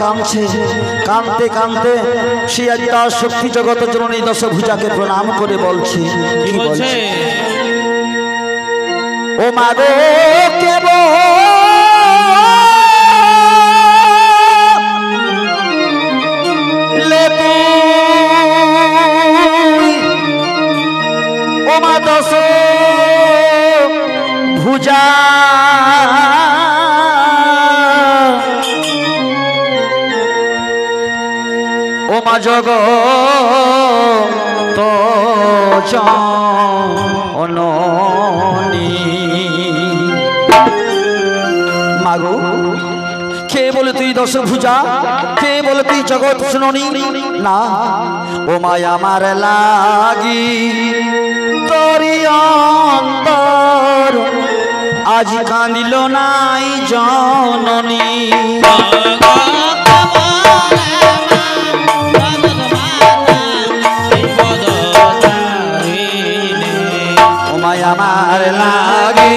কাঁদছে, কাঁদতে কাঁদতে সে একটা শক্তি জগৎ জননী দশভুজাকে প্রণাম করে বলছে, কি বলছে? ও মা গো ও মা দশভুজা ও মা জগত জননী। মাগো কে বলে তুই দশভুজা, কে বলে তুই জগৎ জননী? না, ও মায় আমার লাগি তোরি অন্তর আজ কাঁদিল নাই জননী। ও মায় আমার লাগি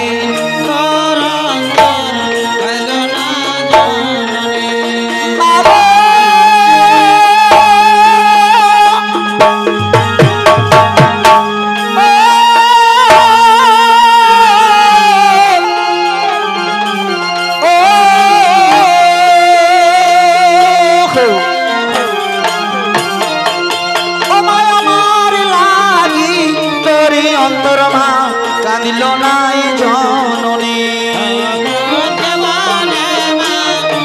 কাঁদিল নাই জননী।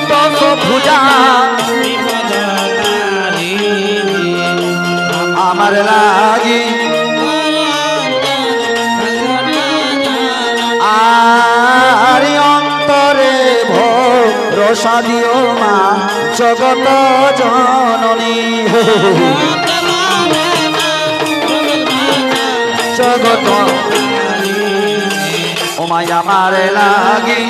দশভুজা আমার লাগি আর অন্তরে ভরসা দিও মা জগত জননী। জগত ও মাই আমার লাগি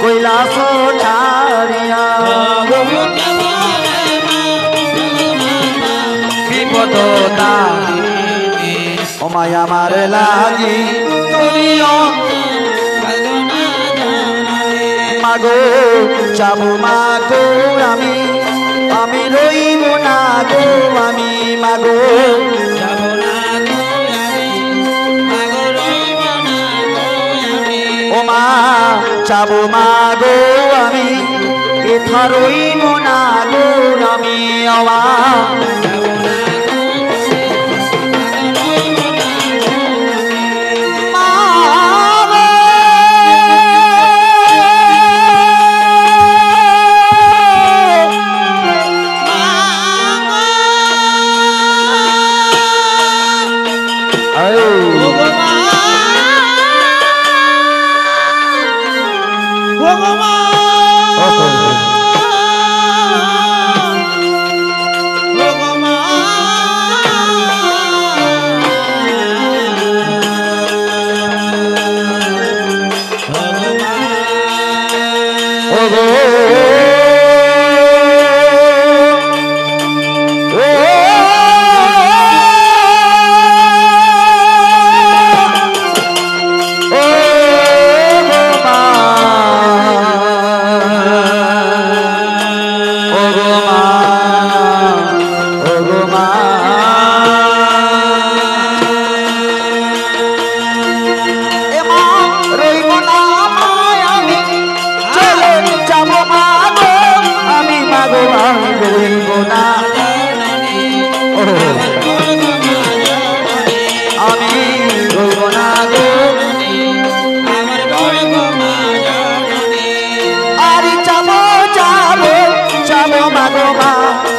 কৈলাস ছাড়িয়া বিপদ ও মায় আমার লাগি মাগো যাবো মাগো আমি, আমি রইব না গো আমি মাগো ও মা যাবো মাগো আমি এথা রইব না গো আমি।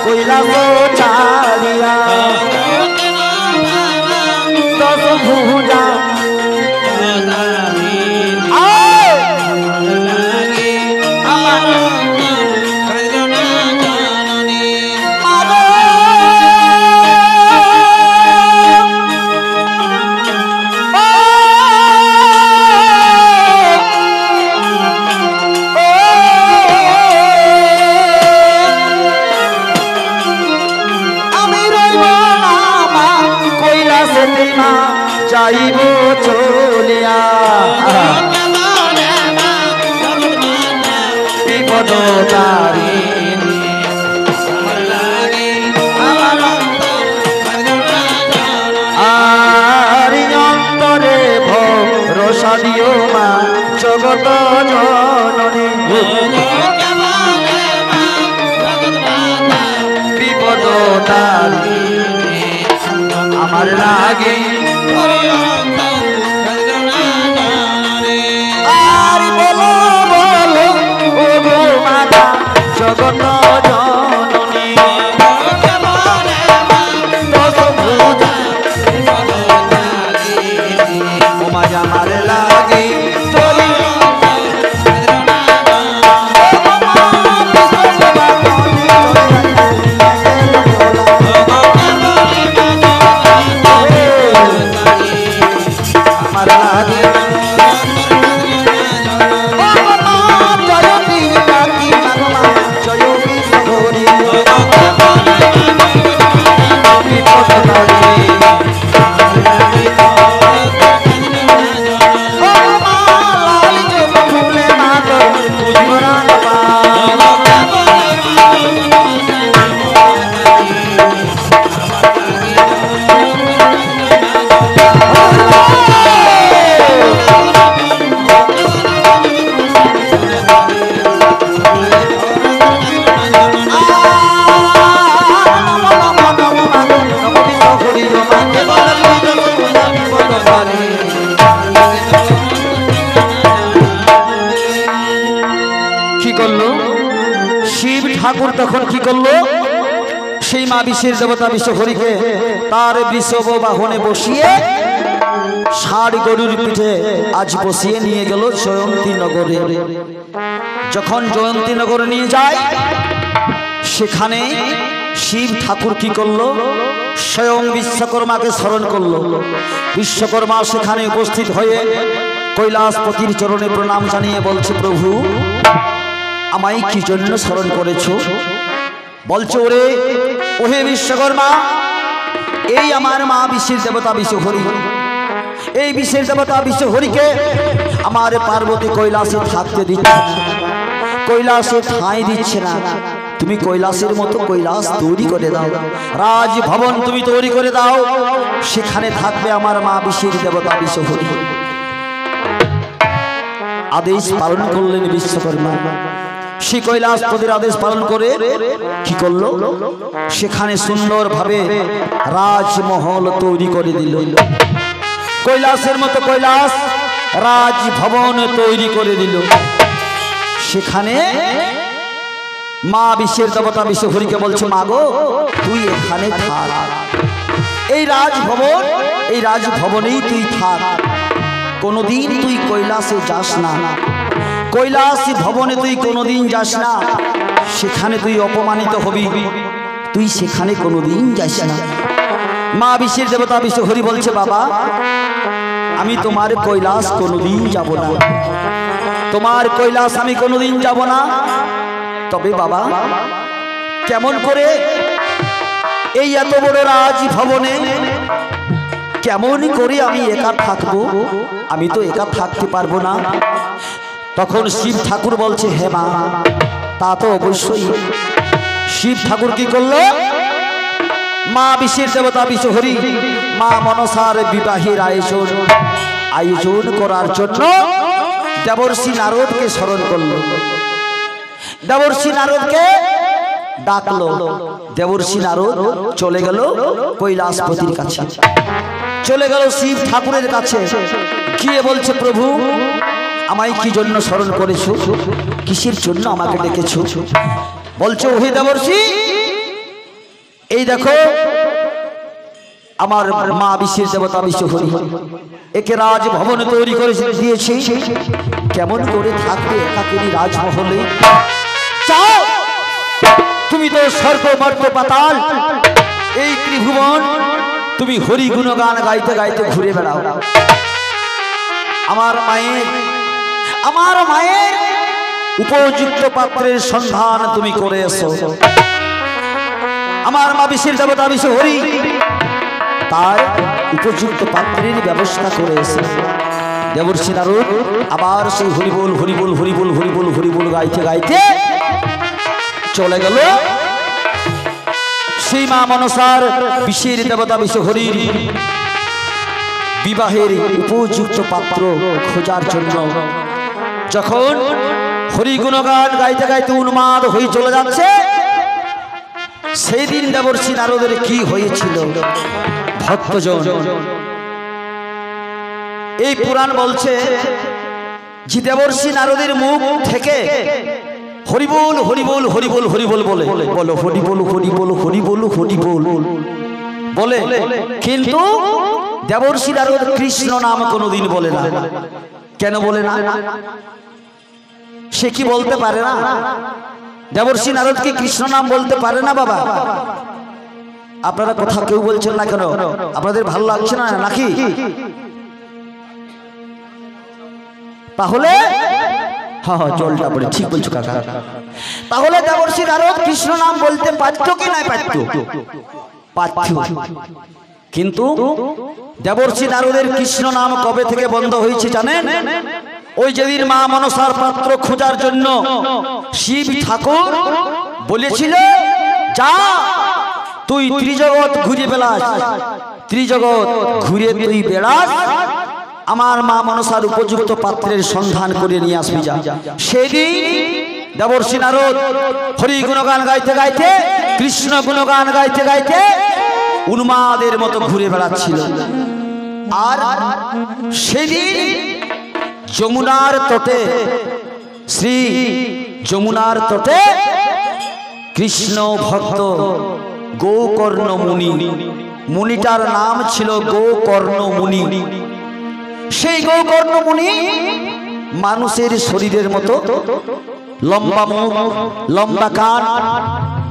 কৈলাস ছাড়িয়া দশভুজা যাইব চলিয়া বিপদ তারিণী আর অন্তরে ভরসা দিও মা জগত জননী বিপদ তারিণী আমার লাগে আর বলো বলো ও গো মাতা জগত জননী ও মা আমার লাগে ঠাকুর তখন কি করলো সেই মা বিশ্বের দেবতা বিশ্বহরিকে তার বৃষভ বাহনে বসিয়ে ষাড় গরুর পিঠে আজ বসিয়ে নিয়ে গেল জয়ন্তী নগরে। যখন জয়ন্তী নগরে নিয়ে যায় সেখানে শিব ঠাকুর কি করলো স্বয়ং বিশ্বকর্মাকে স্মরণ করলো। বিশ্বকর্মা সেখানে উপস্থিত হয়ে কৈলাসপতির চরণে প্রণাম জানিয়ে বলছে, প্রভু আমায় কি জন্য স্মরণ করেছো? বলছে, ওরে ওহে বিশ্বকর্মা, এই আমার মা বিশ্বের দেবতা বিশ্বহরি, এই বিশ্বের দেবতা বিশ্বহরিকে আমার পার্বতী কৈলাসে থাকতে দিচ্ছে না, কৈলাসে ঠাঁই দিচ্ছে না। তুমি কৈলাসের মতো কৈলাস তৈরি করে দাও, রাজভবন তুমি তৈরি করে দাও, সেখানে থাকবে আমার মা বিশ্বের দেবতা বিশ্বহরি। আদেশ পালন করলেন বিশ্বকর্মা। সে কৈলাসপতির আদেশ পালন করে কি করলো, সেখানে সুন্দরভাবে রাজমহল তৈরি করে দিল। কৈলাসের মতো কৈলাস রাজভবন তৈরি করে দিল। সেখানে মা বিশ্বের দেবতা বিশ্বহরিকে বলছে, মা গো তুই এখানে থাক, এই রাজভবন, এই রাজভবনেই তুই থাক, কোনোদিন তুই কৈলাসে যাস না, কৈলাস ভবনে তুই কোনোদিন যাস না, সেখানে তুই অপমানিত হবি, তুই সেখানে কোনোদিন যাস না। মা বিশ্বের দেবতা বিশ্বহরি বলছে, বাবা আমি তোমার কৈলাস কোনোদিন যাব না, তোমার কৈলাস আমি কোনোদিন যাব না। তবে বাবা কেমন করে এই এত বড় রাজভবনে কেমন করে আমি একা থাকবো? আমি তো একা থাকতে পারবো না। তখন শিব ঠাকুর বলছে, হে মা তা তো অবশ্যই। শিব ঠাকুর কি করলো, মা বিশ্বের দেবতা বিশ্বহরি মা মনসার বিবাহের আয়োজন করার জন্য দেবর্ষি নারদকে স্মরণ করলো, দেবর্ষি নারদকে ডাকলো। দেবর্ষি নারদ চলে গেল কৈলাসপতির কাছে, চলে গেল শিব ঠাকুরের কাছে, গিয়ে বলছে, প্রভু আমায় কি জন্য স্মরণ করেছো, কিসের জন্য আমাকে ডেকেছো? বলছে, ওহে দেবর্ষি, এই দেখো আমার মা বিশ্বের দেবতা বিশ্বহরি একে রাজভবন তৈরি করে দিয়েছে, কেমন করে থাকবে একাকিনী রাজমহলে? চাও তুমি তো স্বর্গ মর্ত পাতাল এই ত্রিভুবন তুমি হরি গুণগান গাইতে গাইতে ঘুরে বেড়াও। আমার মায়ের উপযুক্ত পাত্রের সন্ধান তুমি করে এসো। আমার মা বিশ্বের দেবতা বিশ্বহরি তার উপযুক্ত পাত্রের ব্যবস্থা করে এসে দেবর্ষি নারদ আবার সেই হরিবোল হরিবোল হরিবোল হরিবোল হরিবোল গাইতে গাইতে চলে গেল সেই মা মনসার বিশের দেবতা বিশ্ব হরির বিবাহের উপযুক্ত পাত্র খোঁজার জন্য। যখন হরি গুণগান গাইতে গাইতে উন্মাদ হয়ে চলে যাচ্ছে, সেই দিন দেবর্ষি নারদের কি হয়েছিল ভক্তজন? এই পুরাণ বলছে যে দেবর্ষি নারদের মুখ থেকে হরিবোল হরিবোল হরিবোল হরিবোল বলে বলো হরিবোল হরিবোল হরিবোল হরিবোল বলে, কিন্তু দেবর্ষি নারদ কৃষ্ণ নাম কোনোদিন বলে না। কেন বলে না? সে কি বলতে পারে না? দেবর্ষি নারদ কি কৃষ্ণ নাম বলতে পারে না বাবা? আপনারা কথা কেউ বলছেন না কেন? আপনাদের ভালো লাগছে না নাকি? তাহলে হ্যাঁ জলটা পড়ে ঠিক বলছো কাকা। তাহলে দেবর্ষি নারদ কৃষ্ণ নাম বলতে পারত কি না? পারত। কিন্তু দেবর্ষি নারদের কৃষ্ণ নাম কবে থেকে বন্ধ হয়েছে জানেন? ওই যেদিন মা মনসার পাত্র খোঁজার জন্য শিব ঠাকুর বলেছিল, যা তুই ত্রিজগৎ ঘুরে বেড়াস, ত্রিজগৎ ঘুরে তুই বেড়াস, আমার মা মনসার উপযুক্ত পাত্রের সন্ধান করে নিয়ে আসবি যা। সেদিন দেবর্ষি নারদ হরি গুণগান গাইতে গাইতে কৃষ্ণ গুণগান গাইতে গাইতে উন্মাদের মতো ঘুরে বেড়াচ্ছিল। আর সেদিন যমুনার তটে, শ্রী যমুনার তটে কৃষ্ণ ভক্ত গোকর্ণ মুনি, মুনিটার নাম ছিল গোকর্ণ মুনি। সেই গোকর্ণ মুনি মানুষের শরীরের মতো, লম্বা মুখ, লম্বা কান,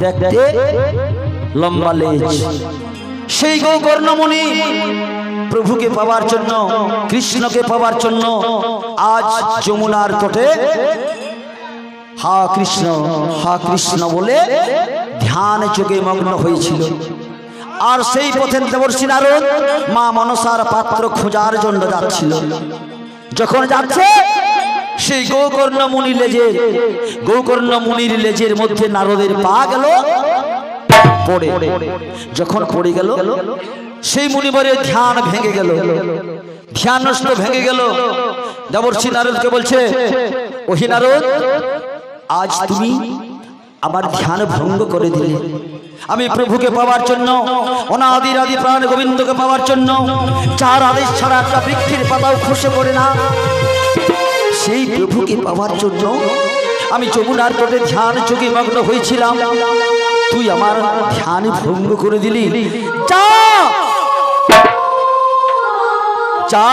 দেখতে লম্বা লেজ। সেই গোকর্ণ মুনি প্রভুকে পাওয়ার জন্য, কৃষ্ণকে পাওয়ার জন্য আজ যমুনার তটে হা কৃষ্ণ বলে ধ্যান যোগে মগ্ন হয়েছিল। আর সেই পথে দেবর্ষি নারদ মা মনসার পাত্র খোঁজার জন্য যাচ্ছিল। যখন যাচ্ছে সেই গোকর্ণ মুনির লেজের মধ্যে নারদের পা গেল পড়ে। যখন পড়ে গেল সেই মুনিবরের ধ্যান ভেঙে গেল, ধ্যান নষ্ট ভেঙে গেল। দেবর্ষি নারদকে বলছে, ওহি নারদ, আজ তুমি আমার ধ্যান ভঙ্গ করে দিলে। আমি প্রভুকে পাওয়ার জন্য, অনাদির আদি প্রাণ গোবিন্দকে পাওয়ার জন্য চার আদেশ ছাড়া একটা বৃক্ষের পাতাও খসে পড়ে না। সেই প্রভুকে পাওয়ার জন্য আমি যমুনার তটে ধ্যান যোগে মগ্ন হয়েছিলাম, তুই আমার ধ্যান ভঙ্গ করে দিলি। যা,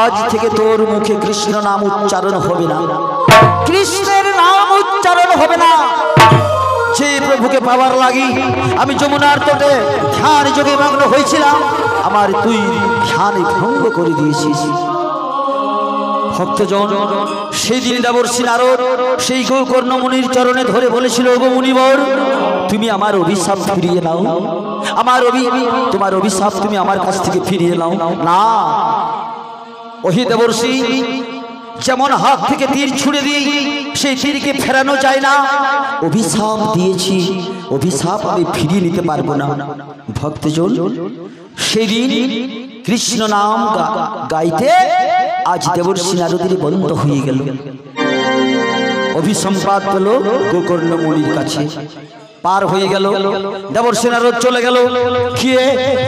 আজ থেকে তোর মুখে কৃষ্ণ নাম উচ্চারণ হবে না, কৃষ্ণের নাম উচ্চারণ হবে না। যে প্রভুকে পাওয়ার লাগি আমি যমুনার তটে ধ্যান যোগে মগ্ন হয়েছিলাম, আমার তুই ধ্যান ভঙ্গ করে দিয়েছিস। ভক্তজন, সেই দিন দেবর্ষি নারদ সেই গোকর্ণ মুনির চরণে ধরে বলেছিল, গো মুনিবর, তুমি আমার অভিশাপ ফিরিয়ে নাও, তোমার অভিশাপ তুমি আমার কাছ থেকে ফিরিয়ে নাও না। ওহি দেবর্ষি, যেমন হাত থেকে তীর ছুড়ে দিই সেই তীরকে ফেরানো যায় না, অভিশাপ দিয়েছি, অভিশাপ আমি ফিরিয়ে নিতে পারবো না। ভক্তজন, সেদিন কৃষ্ণ নাম গাইতে আজ দেবর্ষি নারদের বন্ধ হয়ে গেল। অভিসম্পাদ পেল গোকর্ণ মুনির কাছে, পার হয়ে গেল। দেবর্ষি নারদ চলে গেল,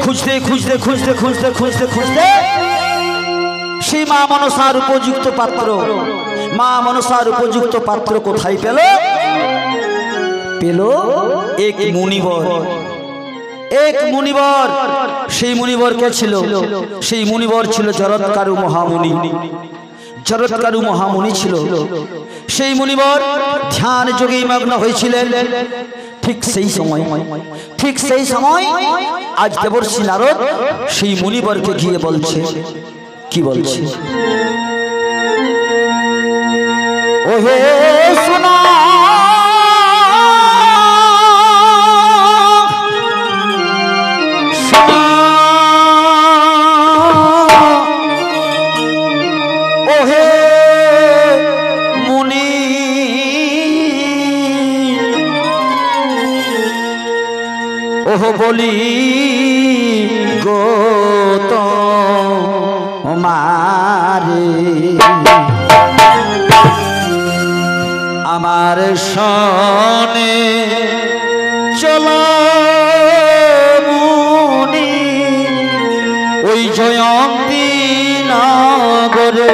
খুঁজতে খুঁজতে খুঁজতে খুঁজতে খুঁজতে খুঁজতে সেই মা মনসার উপযুক্ত পাত্র কোথায় পেল? এক মুনিবর। সেই মুনিবর কে ছিল? সেই মুনিবর ছিল জরৎকারু মহামুনি ছিল। সেই মুনিবর ধ্যান যোগে মগ্ন হয়েছিলেন। ঠিক সেই সময় আজ দেবর্ষি নারদ সেই মুনিবরকে গিয়ে বলছে, কি বলছে? ওহে সোনা, সোনা ওহো বলি গো তো মারে আমার সনে চলো মুনি ওই জয়ন্তী নগরে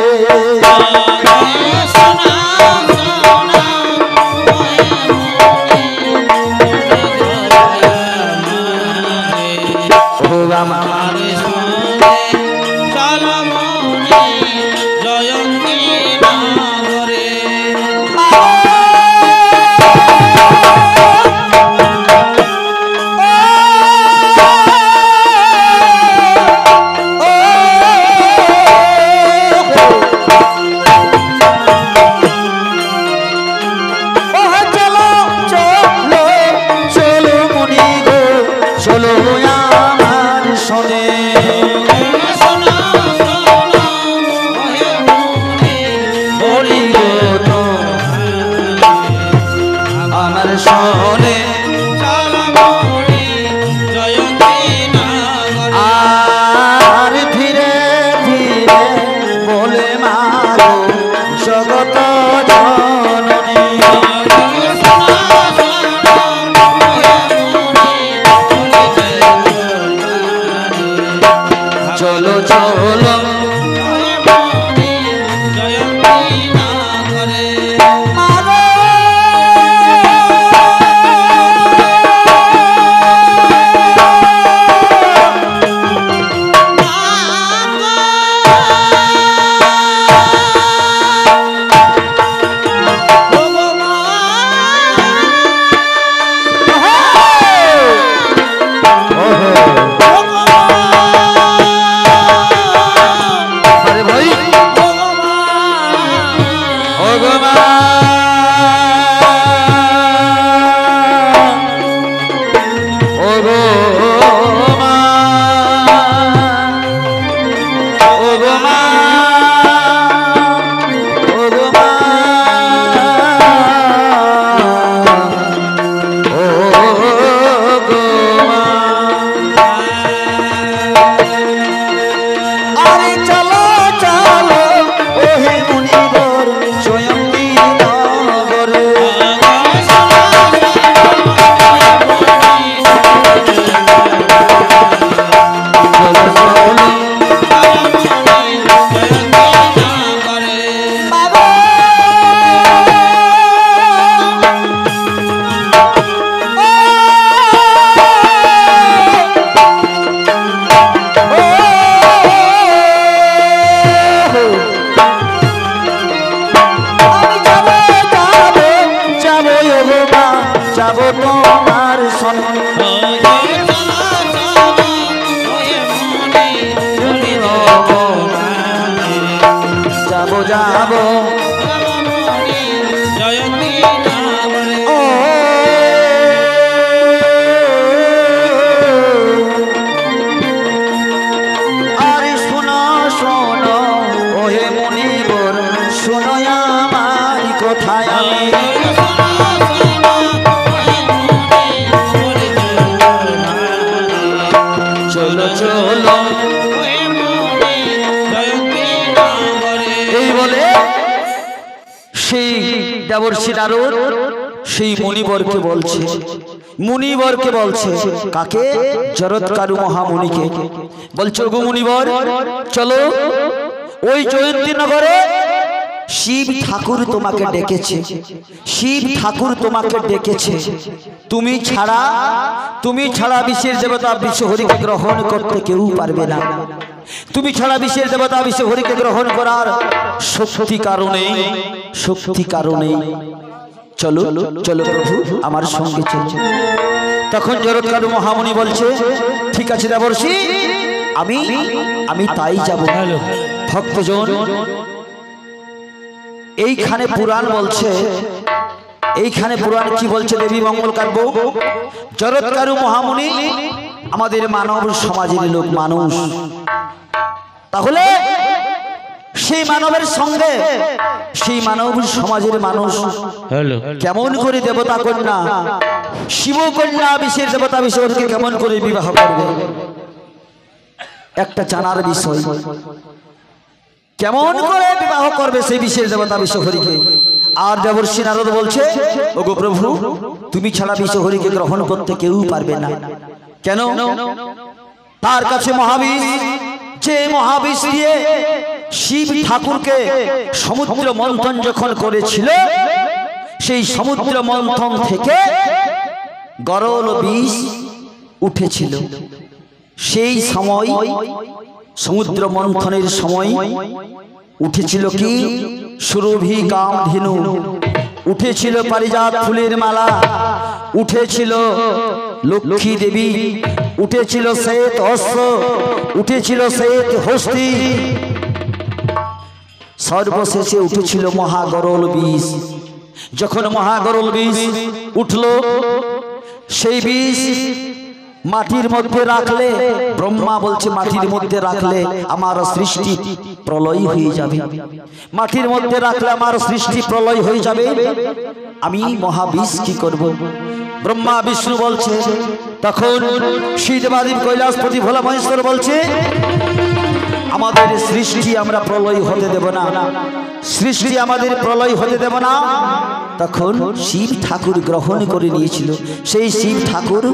সেই মুনিবরকে বলছে কাকে জরৎকারু মহামুনিকে বলছো গো মুনিবর চলো ওই জয়ন্তী নগরে শিব ঠাকুর তোমাকে ডেকেছে তুমি ছাড়া বিশ্বের দেবতা বিশ্ব হরিকে গ্রহণ করতে কেউ পারবে না তুমি ছাড়া বিশ্বের দেবতা বিশ্ব হরিকে গ্রহণ করার শক্তি কারণে চলো চলো প্রভু আমার সঙ্গে চলো তখন জরৎকারু মহামুনি বলছে ঠিক আছে দেবর্ষি আমি তাই যাব ভক্তজন এইখানে পুরাণ কি বলছে দেবী মঙ্গল কাব্য জরৎকারু মহামুনি আমাদের মানব সমাজের লোক মানুষ তাহলে সেই মানবের সঙ্গে সেই মানব সমাজের মানুষ কেমন করে দেবতা কন্যা শিবকন্যা বিশের দেবতা বিশ্বহরিকে কেমন করে বিবাহ করবে, একটা জানার বিষয়। কেমন করে বিবাহ করবে সেই বিশেষ দেবতা বিশ্বহরিকে। আর দেবর্ষি নারদ বলছে, ওগো প্রভু, তুমি ছাড়া বিশ্বহরিকে গ্রহণ করতে কেউ পারবে না। কেন? তার কাছে মহাবিষ, যে মহাবিষ দিয়ে শিব ঠাকুরকে সমুদ্র মন্থন যখন করেছিল, সেই সমুদ্র মন্থন থেকে গরল বিষ উঠেছিল। সেই সময় সমুদ্র মন্থনের সময় উঠেছিল কি? সুরভি কামধেনু, উঠেছিল পারিজাত ফুলের মালা, উঠেছিল লক্ষ্মী দেবী, উঠেছিল শ্বেত অস্ত্র, উঠেছিল শ্বেত হস্তি, সর্বশেষে উঠেছিল মহাগরল বিষ। যখন মহাগরল বিষ উঠল, সেই বিষ মাটির মধ্যে রাখলে, ব্রহ্মা বলছে মাটির মধ্যে রাখলে আমার সৃষ্টি প্রলয় হয়ে যাবে, মাটির মধ্যে রাখলে আমার সৃষ্টি প্রলয় হয়ে যাবে, আমি মহাবিষ কি করব? ব্রহ্মা বিষ্ণু বলছে। তখন শিবদেবাদিব কৈলাসপতি ভোলা মহেশ্বর বলছে, আমাদের সৃষ্টি আমরা প্রলয় হতে দেব না, সৃষ্টি আমাদের প্রলয় হতে দেব না। তখন শিব ঠাকুর গ্রহণ করে নিয়েছিল। সেই শিব ঠাকুর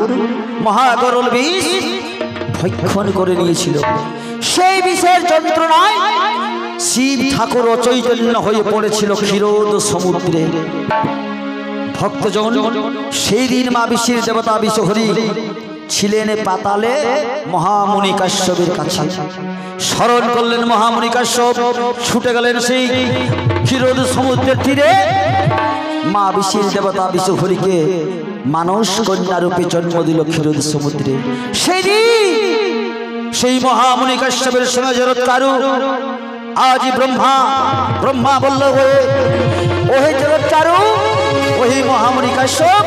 মহাগরল বিষ ভক্ষণ করে নিয়েছিল। সেই বিষের যন্ত্রণায় শিব ঠাকুর অচৈতন্য হয়ে পড়েছিল ক্ষীরোদ সমুদ্রে। ভক্তজন সেই দিন মা বিশ্বের দেবতা বিশ্বহরি ছিলেন পাতালে মহামুনি কাশ্যপের কাছে। স্মরণ করলেন মহামুনি কাশ্যপ, ছুটে গেলেন সেই ক্ষীরোদ সমুদ্রের তীরে। মা বিশ্বের দেবতা বিশ্বহরিকে মানস কন্যা রূপে জন্ম দিল ক্ষীরোদ সমুদ্রে। সেই দিন সেই মহামুনি কাশ্যপের সঙ্গে জরৎকারু আজ ব্রহ্মা বলল, ওহে জরৎকারু, ওহে মহামুনি কাশ্যপ,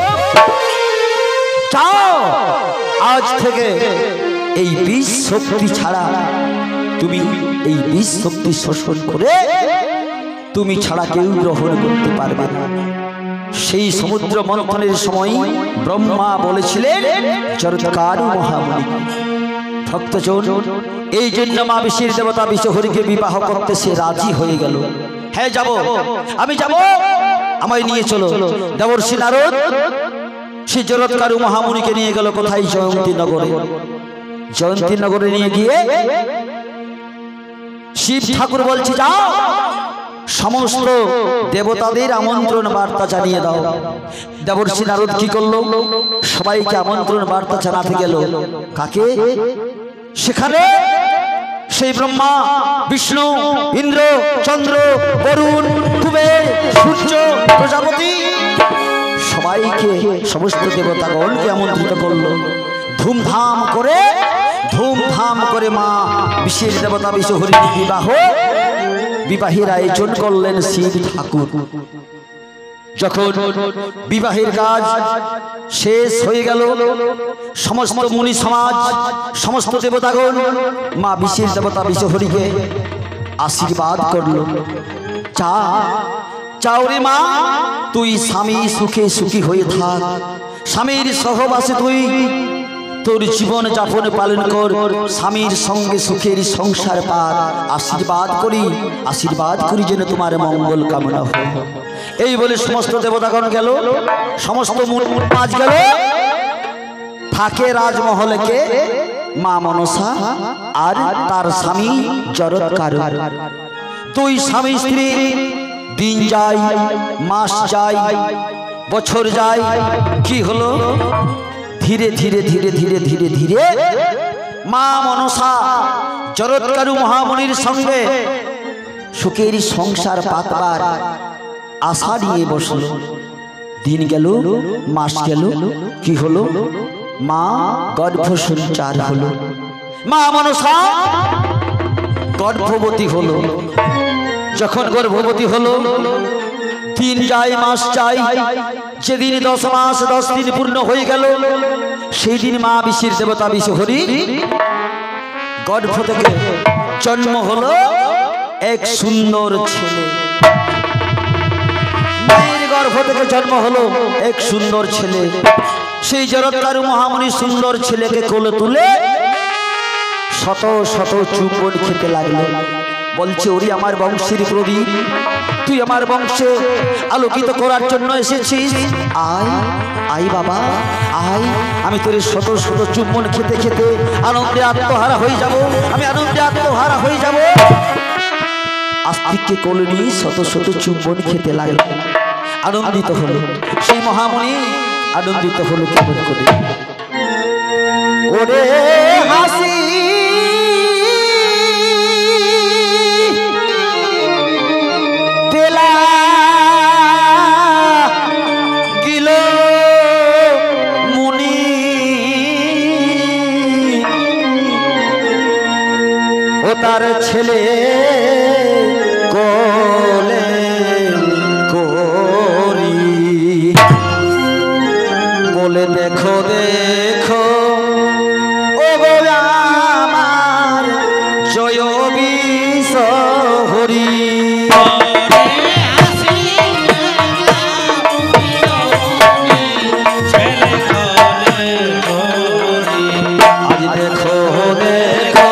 যাও, আজ থেকে এই বিষ শক্তি ছাড়া, তুমি এই বিষ শক্তি শোষণ করে তুমি ছাড়া কেউ গ্রহণ করতে পারবে না। সেই সমুদ্র মন্থনের সময় ব্রহ্মা বলেছিলেন জরৎকারু মহামুনি। ভক্তজন এই জন্য মা বিশ্বের দেবতা বিশ্বহরিকে বিবাহ করতে সে রাজি হয়ে গেল। হ্যাঁ যাব, আমি যাব, আমায় নিয়ে চলো। দেবর্ষি নারদ সেই জরৎকারু মহামুনিকে নিয়ে গেল কোথায়? জয়ন্তী নগরে। জয়ন্তী নগরে নিয়ে গিয়ে শিব ঠাকুর বলছে, যাও, সমস্ত দেবতাদের আমন্ত্রণ বার্তা জানিয়ে দাও। দেবর্ষি নারদ কি করলো? সবাইকে আমন্ত্রণ বার্তা জানাতে গেল। কাকে? সেখানে সেই ব্রহ্মা, বিষ্ণু, ইন্দ্র, চন্দ্র, বরুণ, কুবের, সূর্য, প্রজাপতি সবাইকে, সমস্ত দেবতাগণকে আমন্ত্রিত করলো। ধুমধাম করে মা বিশ্বের দেবতা বিশ্বহরির বিবাহের আয়োজন করলেন শিব ঠাকুর। যখন বিবাহের কাজ শেষ হয়ে গেল, সমস্ত মুনি সমাজ, সমস্ত দেবতাগণ মা বিশ্বের দেবতা বিশ্বহরিকে আশীর্বাদ করল। চাও রে মা, তুই স্বামী সুখে সুখী হয়ে থাক, স্বামীর সহবাসে তুই তোর জীবন যাপন পালন কর, স্বামীর সঙ্গে সুখের সংসার পার। আশীর্বাদ করি যেন তোমার মঙ্গল কামনা হয়। এই বলে সমস্ত দেবতাগণ গেল, সমস্ত মাঝ গেল। থাকে রাজমহলকে মা মনসা আর তার স্বামী জরৎকারু। দুই স্বামী স্ত্রী দিন যায়, মাস যায়, বছর যায়। কি হলো? ধীরে ধীরে ধীরে ধীরে ধীরে ধীরে মা মনসা জরৎকারু মহামুনির সঙ্গে সুখের সংসার পাতবার আশা নিয়ে বসল। দিন গেল, মাস গেল। কি হলো? মা গর্ভ সঞ্চার হলো, মা মনসা গর্ভবতী হলো। যখন গর্ভবতী হলো, দিন যায়, মাস যায়। যেদিন 10 মাস 10 দিন পূর্ণ হয়ে গেল, সেই দিন মা বিশ্বের দেবতা বিশ্বহরি গর্ভ থেকে জন্ম হলো এক সুন্দর ছেলে। মায়ের গর্ভ থেকে জন্ম হলো এক সুন্দর ছেলে। সেই জরৎকারু মহামুনি সুন্দর ছেলেকে কোলে তুলে শত শত চুম্বন খেতে লাগলো। বলছে, ওরে আমার বংশের প্রদীপ, তুই আমার বংশে আলোকিত করার জন্য এসেছিস, আয় আয় বাবা আয়, আমি তোর শত শত চুম্বন খেতে খেতে আনন্দে আত্মহারা হয়ে যাব, আমি আনন্দে আত্মহারা হয়ে যাব। আস্তিককে কোলে নিয়ে শত শত চুম্বন খেতে লাগলো। আনন্দিত হলো সেই মহামুনি, আনন্দিত হলো কেমন করে, ওরে হাসি তেলা গিল মুনি, ও তার ছেলে কোলে করি, বলে দেখো দেখো ও গো আমার জয় বিষ হরি। আজ দেখো দেখো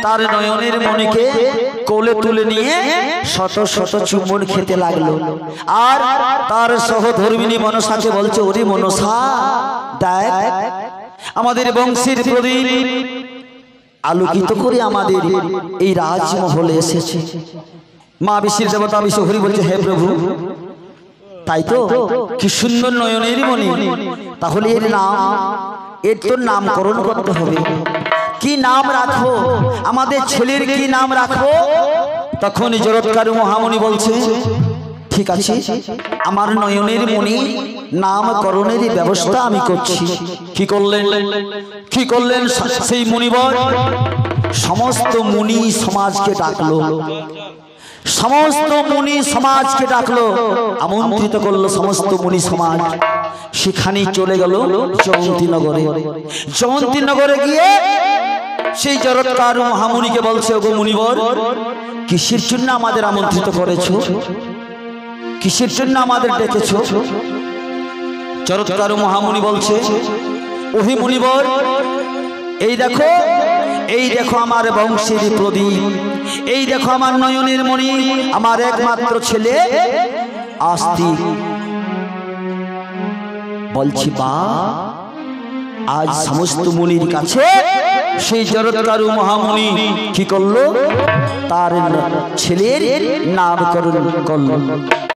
তার নয়নের মনিকে কোলে তুলে নিয়ে শত শত চুম্বন খেতে লাগলো। আর তার সহধর্মিনী মনসাকে বলছে, ওরে মনসা দেখ, আমাদের বংশের প্রদীপ আলোকিত করে আমাদের এই রাজমহলে এসেছে। মা বিশ্বের দেবতা বিশ্ব হরি বলছে, হে প্রভু, তাই তো, কি সুন্দর নয়নের মনি, তাহলে এর নাম, এর তো নামকরণ করতে হবে, কি নাম রাখবো, আমাদের ছেলের কি নাম রাখবো? তখন জরৎকারু মহামুনি বলছে, ঠিক আছে, আমার নয়নের মনি নামকরণের ব্যবস্থা আমি করছি। কি করলেন সেই মুনিবর? সমস্ত মুনি সমাজকে ডাকলো, সমস্ত মুনি সমাজকে ডাকলো, আমন্ত্রিত করলো সমস্ত মুনি সমাজ। সেখানে চলে গেল জয়ন্তী নগরে। জয়ন্তী নগরে গিয়ে সেই জরৎকারু মহামুনিকে বলছে, ওগো মুনিবর, কিসের জন্য আমাদের আমন্ত্রিত করেছো, কিসের জন্য আমাদের ডেকেছো? জরৎকারু মহামুনি বলছে, ওহে মুনিবর, এই দেখো এই দেখো আমার বংশের প্রদীপ, এই দেখো আমার নয়নের মণি, আমার একমাত্র ছেলে আস্তিক। বলছি বা আজ সমস্ত মুনির কাছে সেই জরৎকারু মহামুনি কি করলো? তার ছেলের নামকরণ করলো।